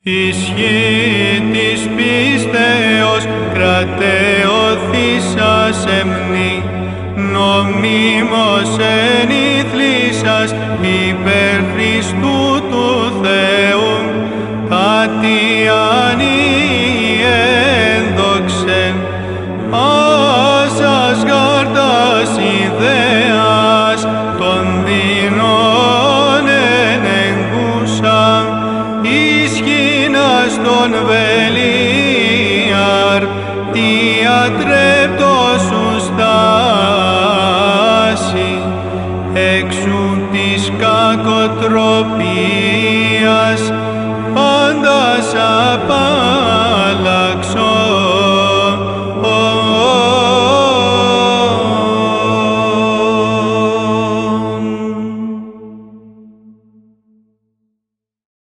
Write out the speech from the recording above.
Ισχύ της πίστεως κρατεωθήσα σεμνή, νομίμως ενηθλήσας υπέρ Χριστού του Θεού, πατιάνη ένδοξεν, άσας γάρτας ιδέας των δεινών ενεγκούσα, ισχύνας των βελίαρ, τι ατρέπτος σου στάση, εξού της κακοτροπίας πάντας απ'